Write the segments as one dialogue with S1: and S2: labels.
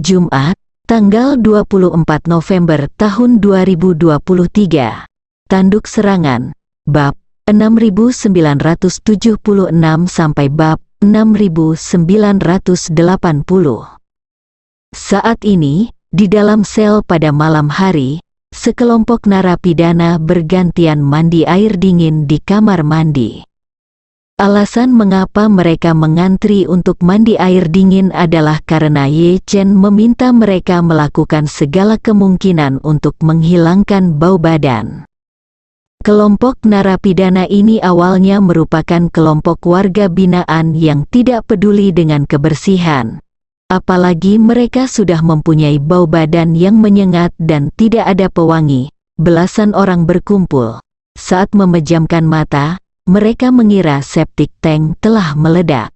S1: Jumat, tanggal 24 November tahun 2023. Tanduk serangan, bab 6976 sampai bab 6980. Saat ini, di dalam sel pada malam hari, sekelompok narapidana bergantian mandi air dingin di kamar mandi. Alasan mengapa mereka mengantri untuk mandi air dingin adalah karena Ye Chen meminta mereka melakukan segala kemungkinan untuk menghilangkan bau badan. Kelompok narapidana ini awalnya merupakan kelompok warga binaan yang tidak peduli dengan kebersihan. Apalagi mereka sudah mempunyai bau badan yang menyengat dan tidak ada pewangi. Belasan orang berkumpul. Saat memejamkan mata, mereka mengira septic tank telah meledak.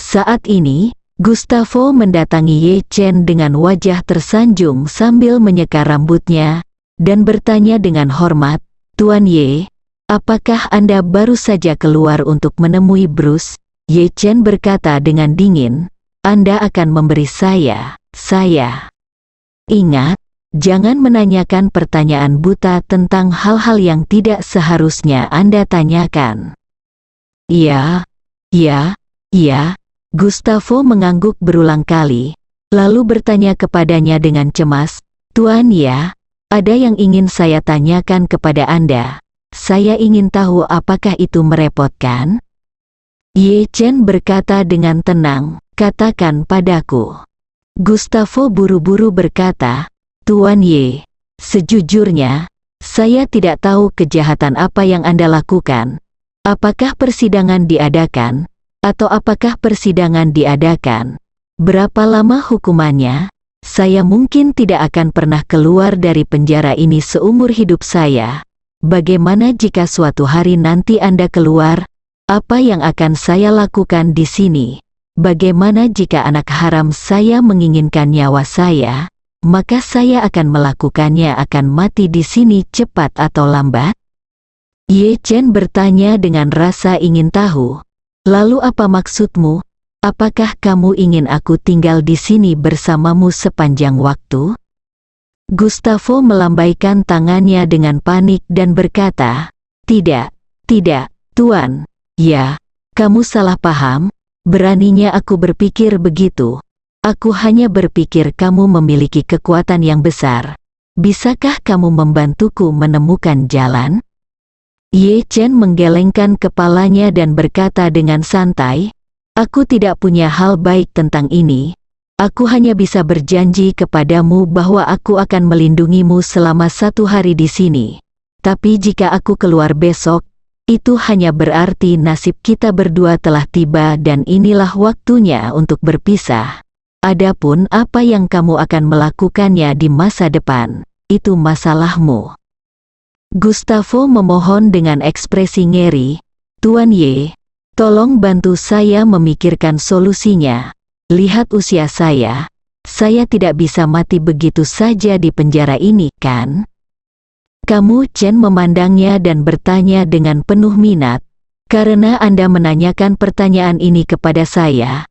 S1: Saat ini, Gustavo mendatangi Ye Chen dengan wajah tersanjung sambil menyeka rambutnya, dan bertanya dengan hormat, "Tuan Ye, apakah Anda baru saja keluar untuk menemui Bruce?" Ye Chen berkata dengan dingin, "Anda akan memberi saya. Ingat, jangan menanyakan pertanyaan buta tentang hal-hal yang tidak seharusnya Anda tanyakan." Iya, Gustavo mengangguk berulang kali, lalu bertanya kepadanya dengan cemas, "Tuan ya, ada yang ingin saya tanyakan kepada Anda. Saya ingin tahu apakah itu merepotkan?" Ye Chen berkata dengan tenang, "Katakan padaku." Gustavo buru-buru berkata, "Tuan Ye, sejujurnya, saya tidak tahu kejahatan apa yang Anda lakukan. Apakah persidangan diadakan? Atau apakah persidangan diadakan? Berapa lama hukumannya? Saya mungkin tidak akan pernah keluar dari penjara ini seumur hidup saya. Bagaimana jika suatu hari nanti Anda keluar? Apa yang akan saya lakukan di sini? Bagaimana jika anak haram saya menginginkan nyawa saya? Maka saya akan melakukannya, akan mati di sini cepat atau lambat?" Ye Chen bertanya dengan rasa ingin tahu. "Lalu apa maksudmu? Apakah kamu ingin aku tinggal di sini bersamamu sepanjang waktu?" Gustavo melambaikan tangannya dengan panik dan berkata, Tidak, Tuan. Ya, kamu salah paham. Beraninya aku berpikir begitu. Aku hanya berpikir kamu memiliki kekuatan yang besar. Bisakah kamu membantuku menemukan jalan?" Ye Chen menggelengkan kepalanya dan berkata dengan santai, "Aku tidak punya hal baik tentang ini. Aku hanya bisa berjanji kepadamu bahwa aku akan melindungimu selama 1 hari di sini. Tapi jika aku keluar besok, itu hanya berarti nasib kita berdua telah tiba dan inilah waktunya untuk berpisah. Adapun apa yang kamu akan melakukannya di masa depan, itu masalahmu." Gustavo memohon dengan ekspresi ngeri, "Tuan Ye, tolong bantu saya memikirkan solusinya. Lihat usia saya tidak bisa mati begitu saja di penjara ini, kan?" Kamu Chen memandangnya dan bertanya dengan penuh minat, "Karena Anda menanyakan pertanyaan ini kepada saya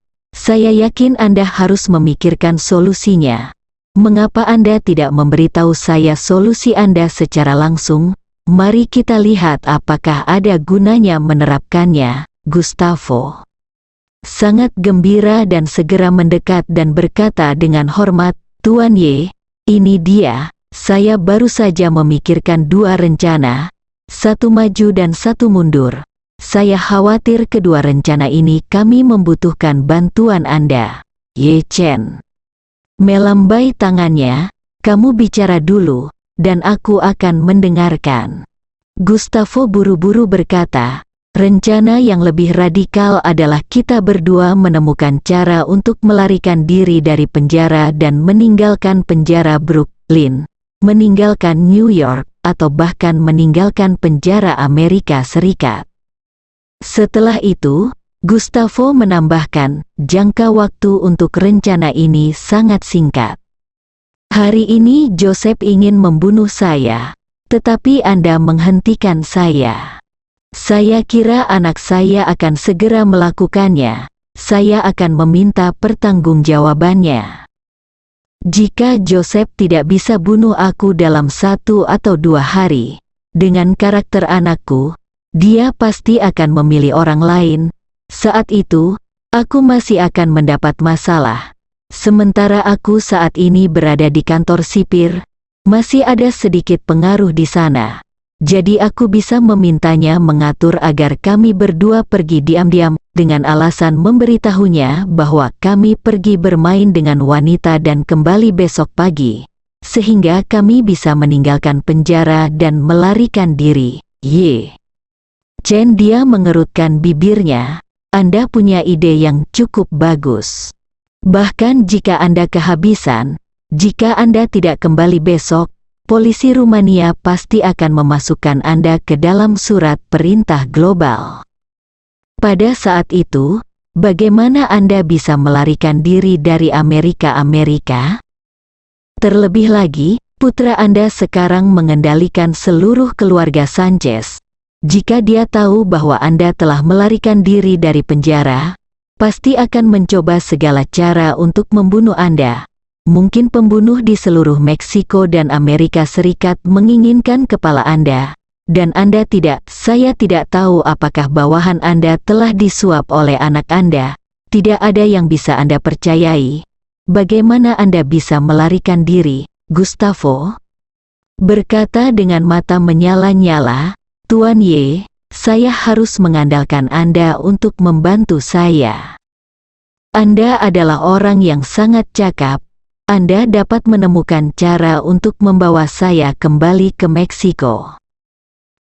S1: yakin Anda harus memikirkan solusinya. Mengapa Anda tidak memberitahu saya solusi Anda secara langsung? Mari kita lihat apakah ada gunanya menerapkannya." Gustavo sangat gembira dan segera mendekat dan berkata dengan hormat, "Tuan Ye, ini dia. Saya baru saja memikirkan 2 rencana, 1 maju dan 1 mundur. Saya khawatir kedua rencana ini kami membutuhkan bantuan Anda." Ye Chen melambai tangannya, "Kamu bicara dulu, dan aku akan mendengarkan." Gustavo buru-buru berkata, "Rencana yang lebih radikal adalah kita berdua menemukan cara untuk melarikan diri dari penjara dan meninggalkan penjara Brooklyn, meninggalkan New York, atau bahkan meninggalkan penjara Amerika Serikat." Setelah itu, Gustavo menambahkan, "Jangka waktu untuk rencana ini sangat singkat. Hari ini Joseph ingin membunuh saya, tetapi Anda menghentikan saya. Saya kira anak saya akan segera melakukannya. Saya akan meminta pertanggungjawabannya." Jika Joseph tidak bisa bunuh aku dalam 1 atau 2 hari, dengan karakter anakku, dia pasti akan memilih orang lain. Saat itu, aku masih akan mendapat masalah. Sementara aku saat ini berada di kantor sipir, masih ada sedikit pengaruh di sana. Jadi aku bisa memintanya mengatur agar kami berdua pergi diam-diam, dengan alasan memberitahunya bahwa kami pergi bermain dengan wanita dan kembali besok pagi, sehingga kami bisa meninggalkan penjara dan melarikan diri. Chen, dia mengerutkan bibirnya. Anda punya ide yang cukup bagus. Bahkan jika Anda kehabisan, jika Anda tidak kembali besok, polisi Rumania pasti akan memasukkan Anda ke dalam surat perintah global. Pada saat itu, bagaimana Anda bisa melarikan diri dari Amerika? Terlebih lagi, putra Anda sekarang mengendalikan seluruh keluarga Sanchez. Jika dia tahu bahwa Anda telah melarikan diri dari penjara, pasti akan mencoba segala cara untuk membunuh Anda. Mungkin pembunuh di seluruh Meksiko dan Amerika Serikat menginginkan kepala Anda, dan Anda tidak. Saya tidak tahu apakah bawahan Anda telah disuap oleh anak Anda. Tidak ada yang bisa Anda percayai. Bagaimana Anda bisa melarikan diri, Gustavo? Berkata dengan mata menyala-nyala, Tuan Ye, saya harus mengandalkan Anda untuk membantu saya. Anda adalah orang yang sangat cakap. Anda dapat menemukan cara untuk membawa saya kembali ke Meksiko.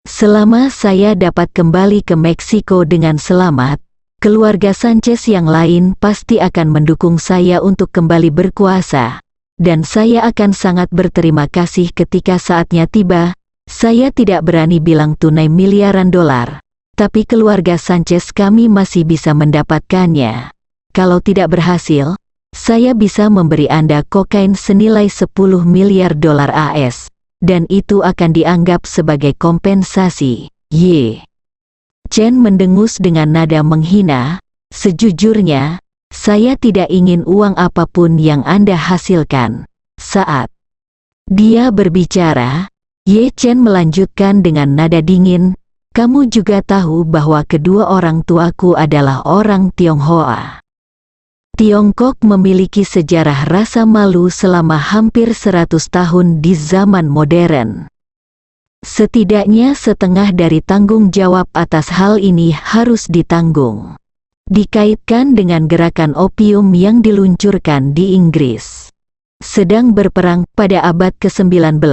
S1: Selama saya dapat kembali ke Meksiko dengan selamat, keluarga Sanchez yang lain pasti akan mendukung saya untuk kembali berkuasa, dan saya akan sangat berterima kasih ketika saatnya tiba. Saya tidak berani bilang tunai miliaran dolar, tapi keluarga Sanchez kami masih bisa mendapatkannya. Kalau tidak berhasil, saya bisa memberi Anda kokain senilai 10 miliar dolar AS, dan itu akan dianggap sebagai kompensasi. Chen mendengus dengan nada menghina. Sejujurnya, saya tidak ingin uang apapun yang Anda hasilkan. Saat dia berbicara, Chen melanjutkan dengan nada dingin, kamu juga tahu bahwa kedua orang tuaku adalah orang Tionghoa. Tiongkok memiliki sejarah rasa malu selama hampir 100 tahun di zaman modern. Setidaknya setengah dari tanggung jawab atas hal ini harus ditanggung. Dikaitkan dengan gerakan opium yang diluncurkan di Inggris. Sedang berperang pada abad ke-19,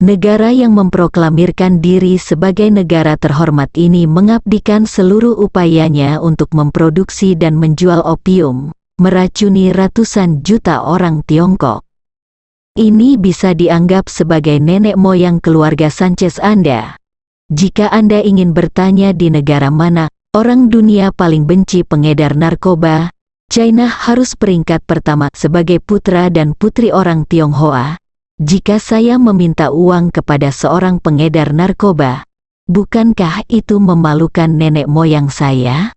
S1: negara yang memproklamirkan diri sebagai negara terhormat ini mengabdikan seluruh upayanya untuk memproduksi dan menjual opium, meracuni ratusan juta orang Tiongkok. Ini bisa dianggap sebagai nenek moyang keluarga Sanchez Anda. Jika Anda ingin bertanya di negara mana orang dunia paling benci pengedar narkoba, China harus peringkat pertama sebagai putra dan putri orang Tionghoa. Jika saya meminta uang kepada seorang pengedar narkoba, bukankah itu memalukan nenek moyang saya?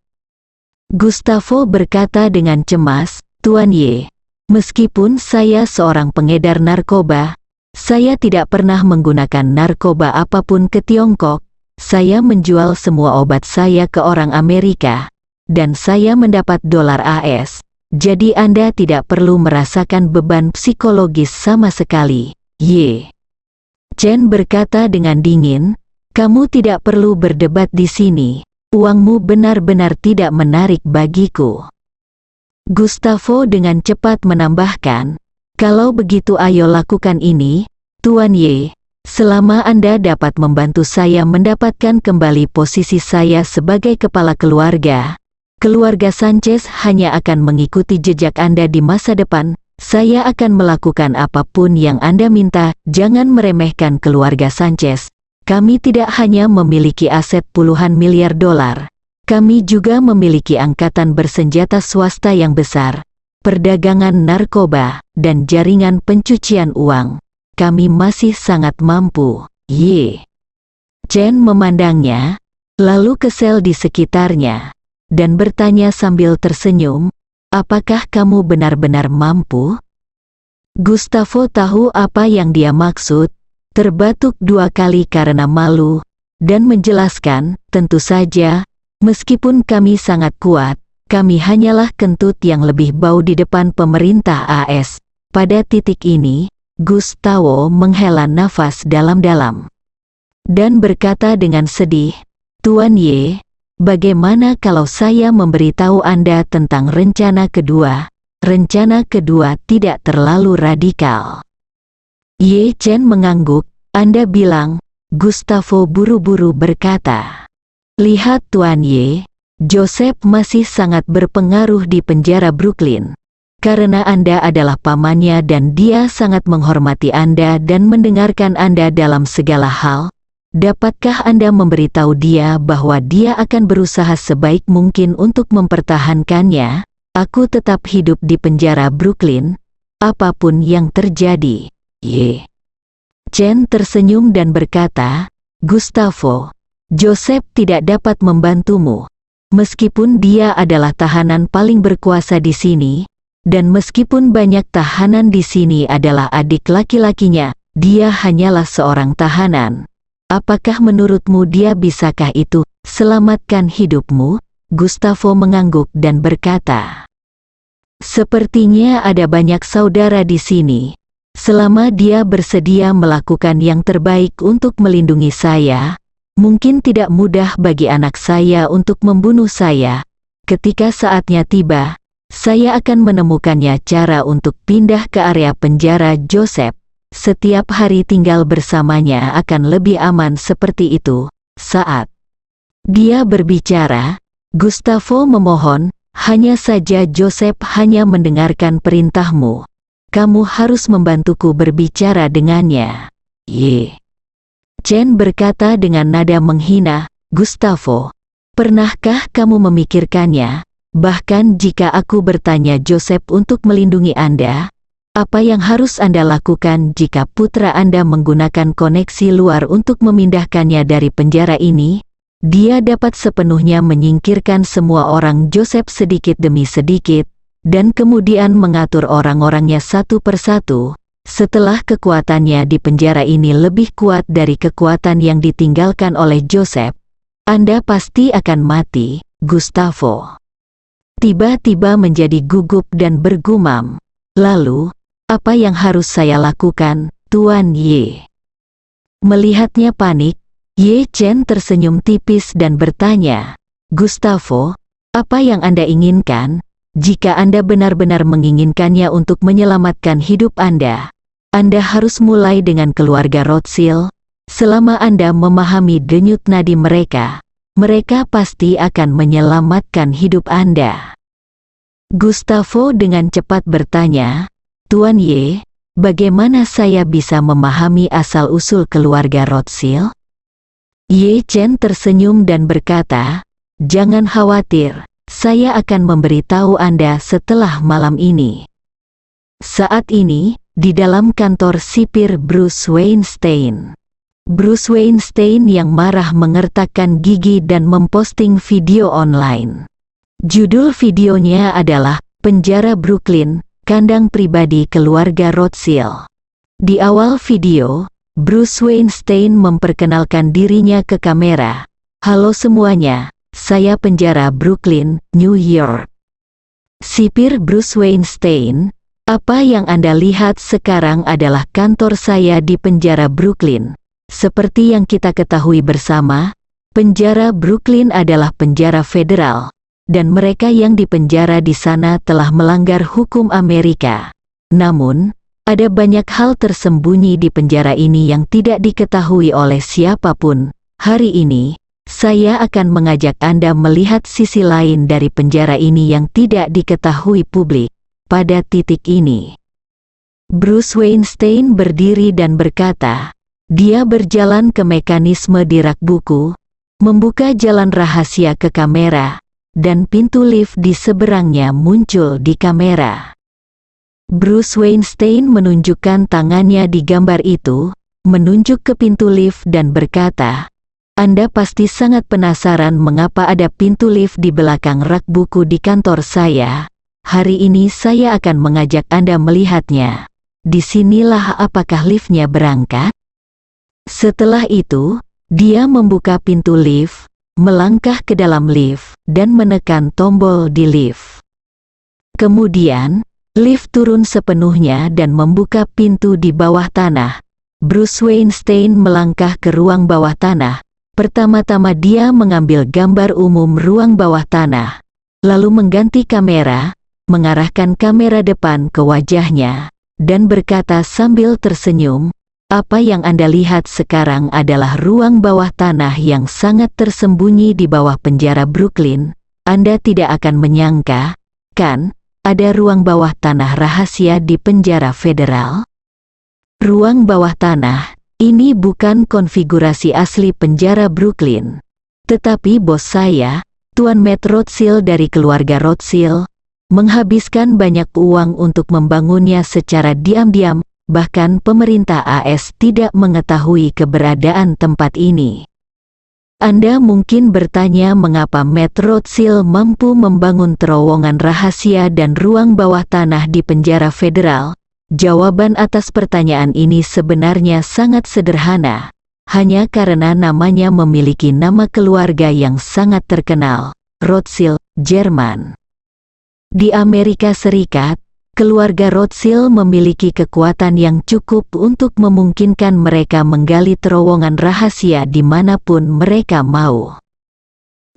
S1: Gustavo berkata dengan cemas, Tuan Ye, meskipun saya seorang pengedar narkoba, saya tidak pernah menggunakan narkoba apapun ke Tiongkok. Saya menjual semua obat saya ke orang Amerika, dan saya mendapat dolar AS. Jadi Anda tidak perlu merasakan beban psikologis sama sekali. Chen berkata dengan dingin, kamu tidak perlu berdebat di sini. Uangmu benar-benar tidak menarik bagiku. Gustavo dengan cepat menambahkan, kalau begitu ayo lakukan ini, Tuan Ye. Selama Anda dapat membantu saya mendapatkan kembali posisi saya sebagai kepala keluarga, keluarga Sanchez hanya akan mengikuti jejak Anda di masa depan. Saya akan melakukan apapun yang Anda minta. Jangan meremehkan keluarga Sanchez. Kami tidak hanya memiliki aset puluhan miliar dolar. Kami juga memiliki angkatan bersenjata swasta yang besar, perdagangan narkoba, dan jaringan pencucian uang. Kami masih sangat mampu. Chen memandangnya, lalu kesel di sekitarnya, dan bertanya sambil tersenyum, apakah kamu benar-benar mampu? Gustavo tahu apa yang dia maksud, terbatuk 2 kali karena malu, dan menjelaskan, tentu saja, meskipun kami sangat kuat, kami hanyalah kentut yang lebih bau di depan pemerintah AS. Pada titik ini, Gustavo menghela nafas dalam-dalam dan berkata dengan sedih, Tuan Ye, bagaimana kalau saya memberitahu Anda tentang rencana kedua? Rencana kedua tidak terlalu radikal. Ye Chen mengangguk. Anda bilang, Gustavo buru-buru berkata. Lihat Tuan Ye, Joseph masih sangat berpengaruh di penjara Brooklyn. Karena Anda adalah pamannya dan dia sangat menghormati Anda dan mendengarkan Anda dalam segala hal. Dapatkah Anda memberitahu dia bahwa dia akan berusaha sebaik mungkin untuk mempertahankannya? Aku tetap hidup di penjara Brooklyn, apapun yang terjadi. Ye Chen tersenyum dan berkata, Gustavo, Joseph tidak dapat membantumu. Meskipun dia adalah tahanan paling berkuasa di sini, dan meskipun banyak tahanan di sini adalah adik laki-lakinya, dia hanyalah seorang tahanan. Apakah menurutmu dia bisakah itu selamatkan hidupmu? Gustavo mengangguk dan berkata, sepertinya ada banyak saudara di sini. Selama dia bersedia melakukan yang terbaik untuk melindungi saya, mungkin tidak mudah bagi anak saya untuk membunuh saya. Ketika saatnya tiba, saya akan menemukannya cara untuk pindah ke area penjara Joseph. Setiap hari tinggal bersamanya akan lebih aman seperti itu. Saat dia berbicara, Gustavo memohon, hanya saja Joseph hanya mendengarkan perintahmu. Kamu harus membantuku berbicara dengannya. Ye Chen berkata dengan nada menghina, Gustavo, pernahkah kamu memikirkannya? Bahkan jika aku bertanya Joseph untuk melindungi Anda, apa yang harus Anda lakukan jika putra Anda menggunakan koneksi luar untuk memindahkannya dari penjara ini? Dia dapat sepenuhnya menyingkirkan semua orang Joseph sedikit demi sedikit, dan kemudian mengatur orang-orangnya satu persatu. Setelah kekuatannya di penjara ini lebih kuat dari kekuatan yang ditinggalkan oleh Joseph, Anda pasti akan mati. Gustavo tiba-tiba menjadi gugup dan bergumam. Lalu, apa yang harus saya lakukan, Tuan Ye? Melihatnya panik, Ye Chen tersenyum tipis dan bertanya, Gustavo, apa yang Anda inginkan? Jika Anda benar-benar menginginkannya untuk menyelamatkan hidup Anda harus mulai dengan keluarga Rothschild. Selama Anda memahami denyut nadi mereka pasti akan menyelamatkan hidup Anda. Gustavo dengan cepat bertanya, Tuan Ye, bagaimana saya bisa memahami asal-usul keluarga Rothschild? Ye Chen tersenyum dan berkata, jangan khawatir, saya akan memberitahu Anda setelah malam ini. Saat ini, di dalam kantor sipir Bruce Weinstein. Bruce Weinstein yang marah mengertakkan gigi dan memposting video online. Judul videonya adalah, Penjara Brooklyn, Kandang Pribadi Keluarga Rothschild. Di awal video, Bruce Weinstein memperkenalkan dirinya ke kamera. Halo semuanya, saya penjara Brooklyn, New York. Sipir Bruce Weinstein, apa yang Anda lihat sekarang adalah kantor saya di penjara Brooklyn. Seperti yang kita ketahui bersama, penjara Brooklyn adalah penjara federal, dan mereka yang dipenjara di sana telah melanggar hukum Amerika. Namun, ada banyak hal tersembunyi di penjara ini yang tidak diketahui oleh siapapun. Hari ini, saya akan mengajak Anda melihat sisi lain dari penjara ini yang tidak diketahui publik. Pada titik ini, Bruce Weinstein berdiri dan berkata, dia berjalan ke mekanisme di rak buku, membuka jalan rahasia ke kamera, dan pintu lift di seberangnya muncul di kamera. Bruce Weinstein menunjukkan tangannya di gambar itu, menunjuk ke pintu lift dan berkata, Anda pasti sangat penasaran mengapa ada pintu lift di belakang rak buku di kantor saya. Hari ini saya akan mengajak Anda melihatnya. disinilah apakah liftnya berangkat? Setelah itu, dia membuka pintu lift, melangkah ke dalam lift, dan menekan tombol di lift. Kemudian, lift turun sepenuhnya dan membuka pintu di bawah tanah. Bruce Weinstein melangkah ke ruang bawah tanah. Pertama-tama dia mengambil gambar umum ruang bawah tanah, lalu mengganti kamera, mengarahkan kamera depan ke wajahnya, dan berkata sambil tersenyum, "Apa yang Anda lihat sekarang adalah ruang bawah tanah yang sangat tersembunyi di bawah penjara Brooklyn. Anda tidak akan menyangka, kan, ada ruang bawah tanah rahasia di penjara federal?" Ruang bawah tanah, ini bukan konfigurasi asli penjara Brooklyn. Tetapi bos saya, Tuan Matt Rothschild dari keluarga Rothschild, menghabiskan banyak uang untuk membangunnya secara diam-diam. Bahkan pemerintah AS tidak mengetahui keberadaan tempat ini. Anda mungkin bertanya mengapa Matt Rothschild mampu membangun terowongan rahasia dan ruang bawah tanah di penjara federal. Jawaban atas pertanyaan ini sebenarnya sangat sederhana. Hanya karena namanya memiliki nama keluarga yang sangat terkenal, Rothschild, Jerman. Di Amerika Serikat, keluarga Rothschild memiliki kekuatan yang cukup untuk memungkinkan mereka menggali terowongan rahasia dimanapun mereka mau.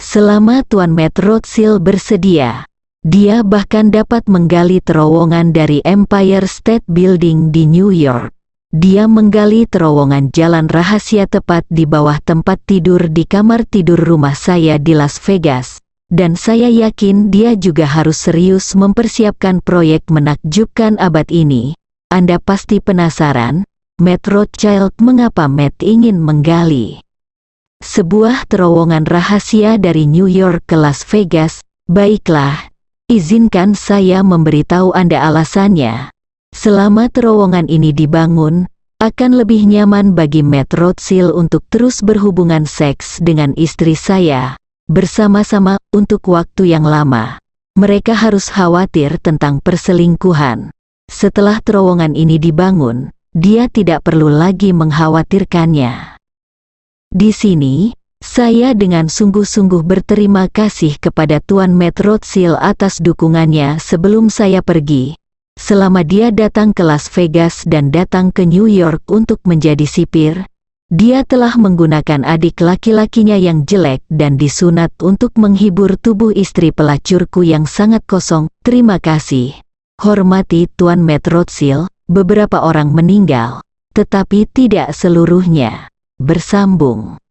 S1: Selama Tuan Matt Rothschild bersedia, dia bahkan dapat menggali terowongan dari Empire State Building di New York. Dia menggali terowongan jalan rahasia tepat di bawah tempat tidur di kamar tidur rumah saya di Las Vegas. Dan saya yakin dia juga harus serius mempersiapkan proyek menakjubkan abad ini. Anda pasti penasaran, Matt Rothschild, mengapa Matt ingin menggali sebuah terowongan rahasia dari New York ke Las Vegas? Baiklah, izinkan saya memberitahu Anda alasannya. Selama terowongan ini dibangun, akan lebih nyaman bagi Matt Rothschild untuk terus berhubungan seks dengan istri saya bersama-sama untuk waktu yang lama. Mereka harus khawatir tentang perselingkuhan. Setelah terowongan ini dibangun, dia tidak perlu lagi mengkhawatirkannya. Di sini, saya dengan sungguh-sungguh berterima kasih kepada Tuan Matt Rothschild atas dukungannya sebelum saya pergi. Selama dia datang ke Las Vegas dan datang ke New York untuk menjadi sipir, dia telah menggunakan adik laki-lakinya yang jelek dan disunat untuk menghibur tubuh istri pelacurku yang sangat kosong. Terima kasih. Hormati Tuan Matt Rothschild. Beberapa orang meninggal, tetapi tidak seluruhnya. Bersambung.